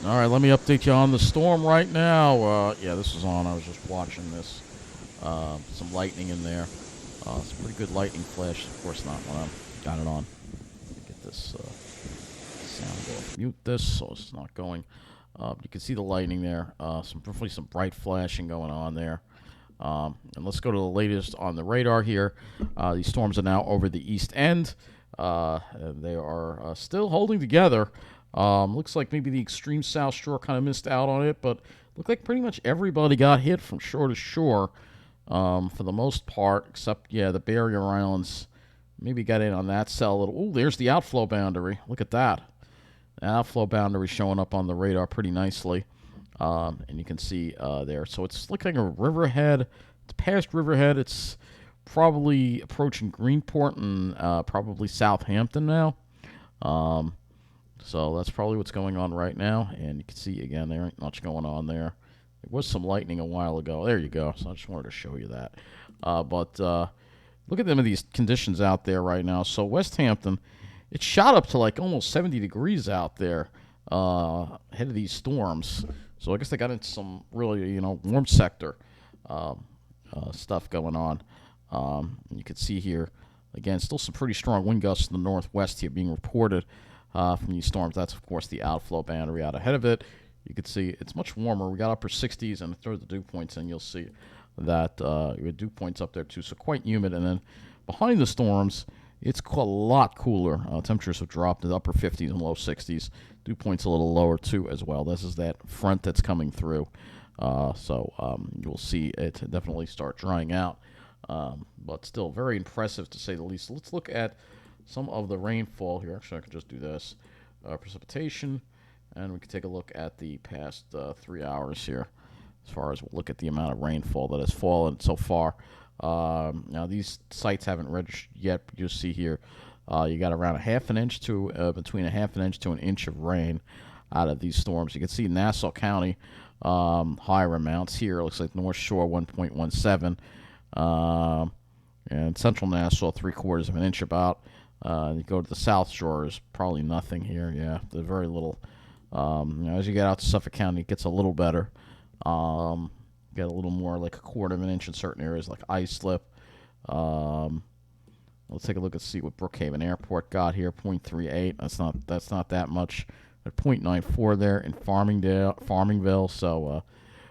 All right, let me update you on the storm right now. Yeah, this is on. I was just watching this. Some lightning in there. It's a pretty good lightning flash. Of course not when I got it on. Get this sound off. Mute this so it's not going. You can see the lightning there. Definitely some bright flashing going on there. And let's go to the latest on the radar here. These storms are now over the east end. And they are still holding together. Looks like maybe the extreme South Shore kind of missed out on it, but looked like pretty much everybody got hit from shore to shore for the most part, except, yeah, the barrier islands maybe got in on that cell a little. Oh, there's the outflow boundary. Look at that. The outflow boundary showing up on the radar pretty nicely. And you can see there. So it's looking like a riverhead. It's past riverhead. It's probably approaching Greenport and probably Southampton now. So that's probably what's going on right now. And you can see, again, there ain't much going on there. There was some lightning a while ago. There you go. So I just wanted to show you that. But look at them of these conditions out there right now. So West Hampton, it shot up to like almost 70 degrees out there ahead of these storms. So I guess they got into some really, warm sector stuff going on. You can see here, again, still some pretty strong wind gusts in the northwest here being reported from these storms. That's, of course, the outflow boundary out ahead of it. You can see it's much warmer. We got upper 60s, and throw the dew points in, you'll see that your dew points up there, too, so quite humid. And then behind the storms, it's a lot cooler. Temperatures have dropped to the upper 50s and low 60s. Dew points a little lower, too, as well. This is that front that's coming through. So you'll see it definitely start drying out. But still very impressive, to say the least. Let's look at some of the rainfall here. Actually, I can just do this. Precipitation. And we can take a look at the past 3 hours here, as far as we'll look at the amount of rainfall that has fallen so far. Now, these sites haven't registered yet, but you'll see here you got around a half an inch to between a half an inch to an inch of rain out of these storms. You can see Nassau County higher amounts here. It looks like North Shore 1.17, and Central Nassau 3/4 of an inch about. You go to the South Shore, is probably nothing here. Yeah, there's very little. As you get out to Suffolk County, it gets a little better. Get a little more, like 1/4 of an inch in certain areas, like Islip. Let's take a look and see what Brookhaven Airport got here. 0.38. That's not that much. At 0.94 there in Farmingville. So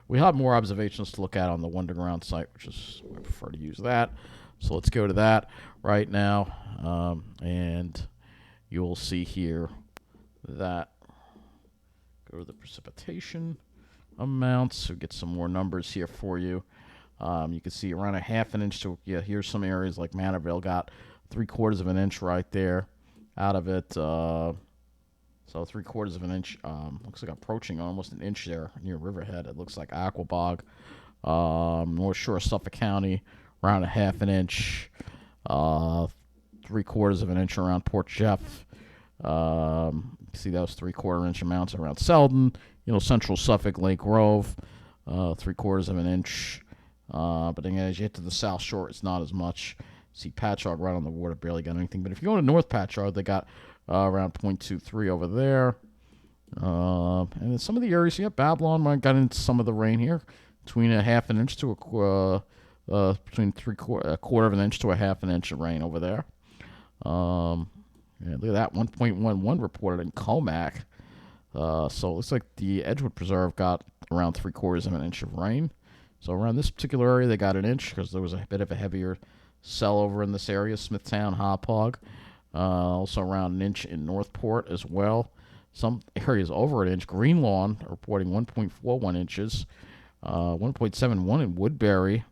we have more observations to look at on the Wonderground site, which is, I prefer to use that. So let's go to that right now, and you'll see here that. Go to the precipitation amounts. So get some more numbers here for you. You can see around a half an inch to, here's some areas like Manorville got 3/4 of an inch right there out of it. So 3/4 of an inch. Looks like approaching almost an inch there near Riverhead. It looks like Aquabog. North Shore, Suffolk County, around a half an inch. 3/4 of an inch around Port Jeff. See those 3/4 inch amounts around Selden, Central Suffolk, Lake Grove, 3/4 of an inch. But then as you get to the South Shore, it's not as much. See Patchogue right on the water, barely got anything. But if you go to North Patchogue, they got around 0.23 over there. And in some of the areas, Babylon might got into some of the rain here, between a half an inch to between a quarter of an inch to a half an inch of rain over there. Look at that, 1.11 reported in Comac. So it looks like the Edgewood Preserve got around 3/4 of an inch of rain. So around this particular area, they got an inch because there was a bit of a heavier cell over in this area, Smithtown, Hauppauge. Also around an inch in Northport as well. Some areas over an inch. Greenlawn reporting 1.41 inches. 1.71 in Woodbury.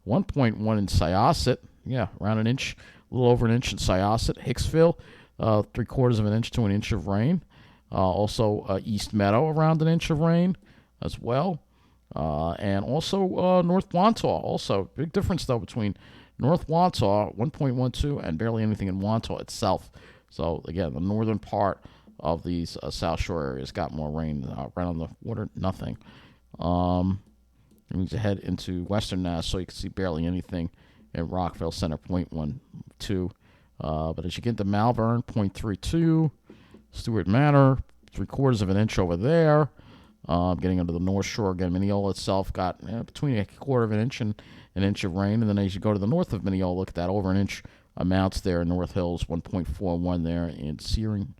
1.1 in Syosset. Yeah, around an inch, a little over an inch in Syosset. Hicksville. 3/4 of an inch to an inch of rain. Also East Meadow around an inch of rain as well. And also North Wantaw. Also, big difference though between North Wantaw 1.12 and barely anything in Wantaw itself. So again, the northern part of these South Shore areas got more rain. Right on the water, nothing. Need to head into Western Nassau. You can see barely anything in Rockville Center, 0.12. But as you get into Malvern, 0.32. Stewart Manor, 3/4 of an inch over there. Getting under the North Shore again, Mineola itself got between 1/4 of an inch and an inch of rain. And then as you go to the north of Mineola, look at that, over an inch amounts there in North Hills, 1.41 there in Searing.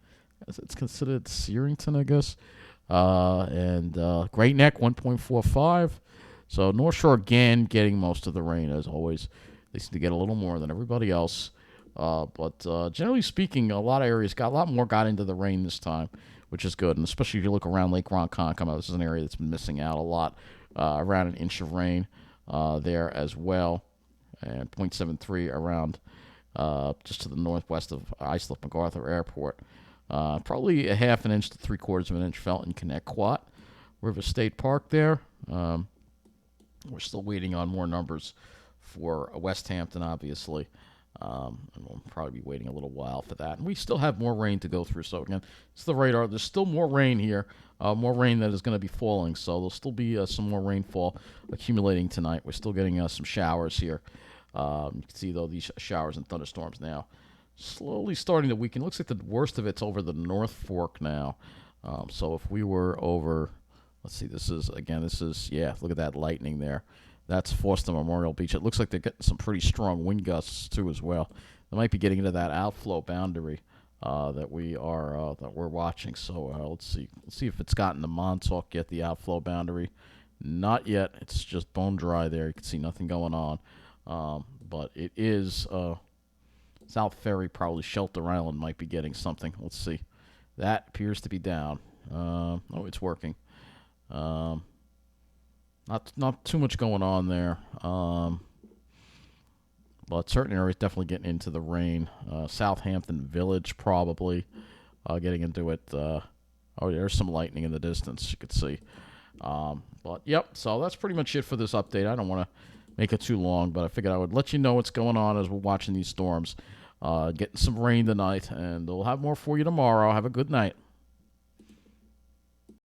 It's considered Searington, I guess. And Great Neck, 1.45. So North Shore again getting most of the rain as always. They seem to get a little more than everybody else. But generally speaking, a lot of areas got a lot more got into the rain this time, which is good. And especially if you look around Lake Ronkonkoma, this is an area that's been missing out a lot. Around an inch of rain there as well. And 0.73 around just to the northwest of Islip MacArthur Airport. Probably a half an inch to 3/4 of an inch felt in Connecticut River State Park there. We're still waiting on more numbers for West Hampton, obviously. And we'll probably be waiting a little while for that. And we still have more rain to go through. So, again, it's the radar. There's still more rain here, more rain that is going to be falling. So, there'll still be some more rainfall accumulating tonight. We're still getting some showers here. You can see, though, these showers and thunderstorms now slowly starting to weaken. Looks like the worst of it's over the North Fork now. So, if we were over, let's see, this is, yeah, look at that lightning there. That's Foster Memorial Beach. It looks like they're getting some pretty strong wind gusts too, as well. They might be getting into that outflow boundary that we're watching. So let's see. Let's see if it's gotten to Montauk yet. The outflow boundary, not yet. It's just bone dry there. You can see nothing going on. But it is South Ferry, probably Shelter Island might be getting something. Let's see. That appears to be down. Oh, it's working. Not too much going on there, but certain areas definitely getting into the rain. Southampton Village probably getting into it. There's some lightning in the distance, you could see. But, yep, so that's pretty much it for this update. I don't want to make it too long, but I figured I would let you know what's going on as we're watching these storms. Getting some rain tonight, and we'll have more for you tomorrow. Have a good night.